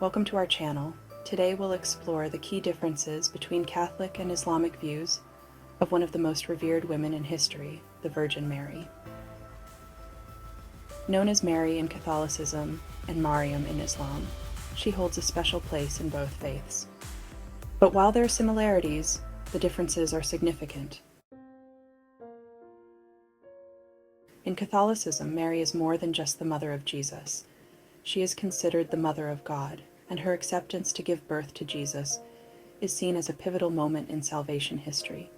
Welcome to our channel. Today we'll explore the key differences between Catholic and Islamic views of one of the most revered women in history, the Virgin Mary. Known as Mary in Catholicism and Maryam in Islam, she holds a special place in both faiths. But while there are similarities, the differences are significant. In Catholicism, Mary is more than just the mother of Jesus. She is considered the mother of God, and her acceptance to give birth to Jesus is seen as a pivotal moment in salvation history.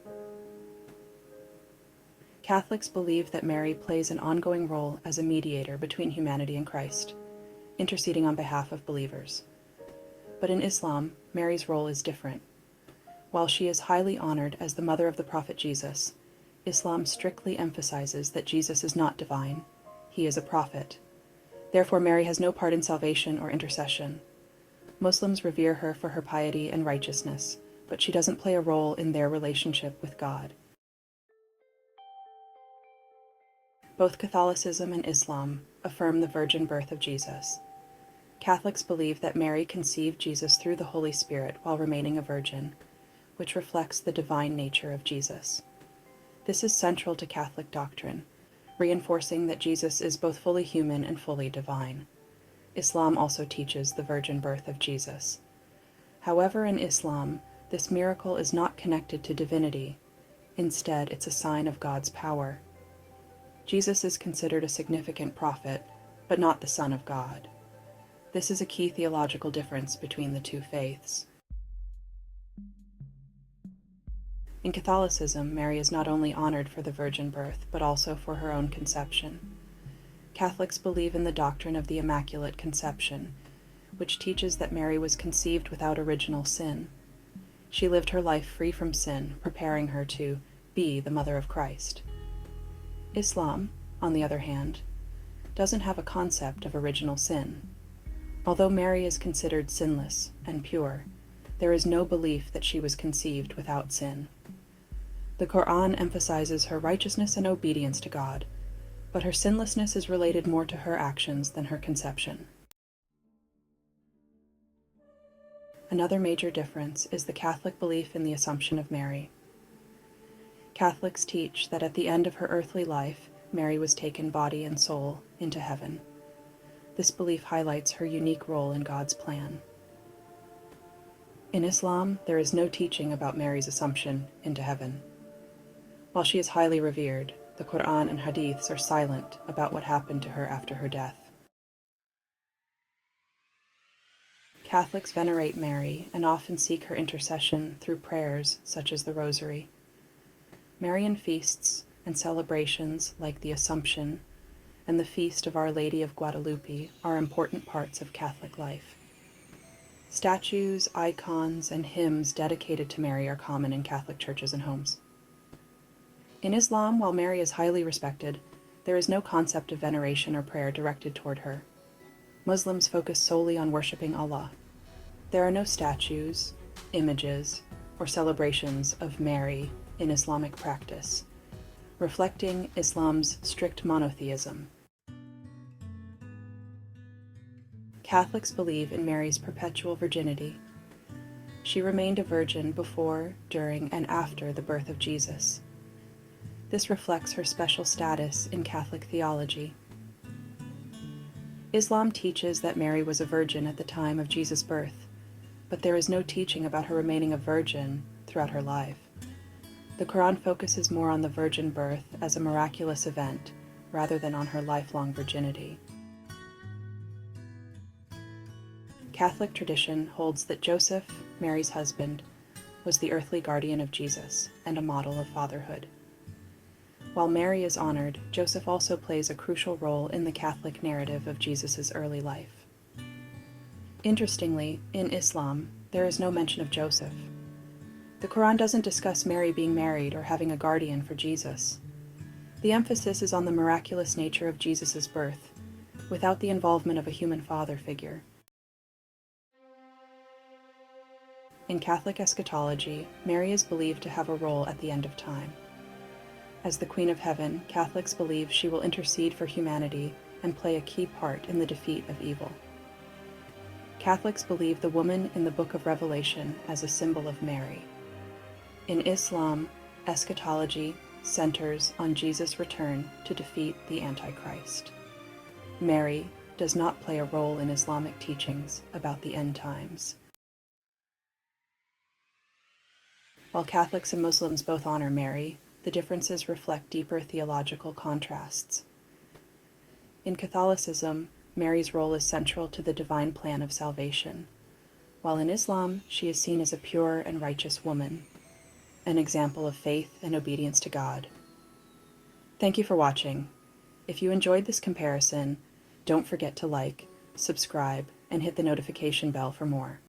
Catholics believe that Mary plays an ongoing role as a mediator between humanity and Christ, interceding on behalf of believers. But in Islam, Mary's role is different. While she is highly honored as the mother of the prophet Jesus, Islam strictly emphasizes that Jesus is not divine, he is a prophet. Therefore, Mary has no part in salvation or intercession. Muslims revere her for her piety and righteousness, but she doesn't play a role in their relationship with God. Both Catholicism and Islam affirm the virgin birth of Jesus. Catholics believe that Mary conceived Jesus through the Holy Spirit while remaining a virgin, which reflects the divine nature of Jesus. This is central to Catholic doctrine, reinforcing that Jesus is both fully human and fully divine. Islam also teaches the virgin birth of Jesus. However, in Islam, this miracle is not connected to divinity. Instead, it's a sign of God's power. Jesus is considered a significant prophet, but not the Son of God. This is a key theological difference between the two faiths. In Catholicism, Mary is not only honored for the virgin birth, but also for her own conception. Catholics believe in the doctrine of the Immaculate Conception, which teaches that Mary was conceived without original sin. She lived her life free from sin, preparing her to be the mother of Christ. Islam, on the other hand, doesn't have a concept of original sin. Although Mary is considered sinless and pure, there is no belief that she was conceived without sin. The Quran emphasizes her righteousness and obedience to God, but her sinlessness is related more to her actions than her conception. Another major difference is the Catholic belief in the Assumption of Mary. Catholics teach that at the end of her earthly life, Mary was taken body and soul into heaven. This belief highlights her unique role in God's plan. In Islam, there is no teaching about Mary's assumption into heaven. While she is highly revered, the Quran and Hadiths are silent about what happened to her after her death. Catholics venerate Mary and often seek her intercession through prayers such as the Rosary. Marian feasts and celebrations like the Assumption and the Feast of Our Lady of Guadalupe are important parts of Catholic life. Statues, icons, and hymns dedicated to Mary are common in Catholic churches and homes. In Islam, while Mary is highly respected, there is no concept of veneration or prayer directed toward her. Muslims focus solely on worshiping Allah. There are no statues, images, or celebrations of Mary in Islamic practice, reflecting Islam's strict monotheism. Catholics believe in Mary's perpetual virginity. She remained a virgin before, during, and after the birth of Jesus. This reflects her special status in Catholic theology. Islam teaches that Mary was a virgin at the time of Jesus' birth, but there is no teaching about her remaining a virgin throughout her life. The Quran focuses more on the virgin birth as a miraculous event rather than on her lifelong virginity. Catholic tradition holds that Joseph, Mary's husband, was the earthly guardian of Jesus and a model of fatherhood. While Mary is honored, Joseph also plays a crucial role in the Catholic narrative of Jesus' early life. Interestingly, in Islam, there is no mention of Joseph. The Quran doesn't discuss Mary being married or having a guardian for Jesus. The emphasis is on the miraculous nature of Jesus' birth, without the involvement of a human father figure. In Catholic eschatology, Mary is believed to have a role at the end of time. As the Queen of Heaven, Catholics believe she will intercede for humanity and play a key part in the defeat of evil. Catholics believe the woman in the Book of Revelation as a symbol of Mary. In Islam, eschatology centers on Jesus' return to defeat the Antichrist. Mary does not play a role in Islamic teachings about the end times. While Catholics and Muslims both honor Mary, the differences reflect deeper theological contrasts. In Catholicism, Mary's role is central to the divine plan of salvation, while in Islam she is seen as a pure and righteous woman, an example of faith and obedience to God. Thank you for watching. If you enjoyed this comparison, don't forget to like, subscribe, and hit the notification bell for more.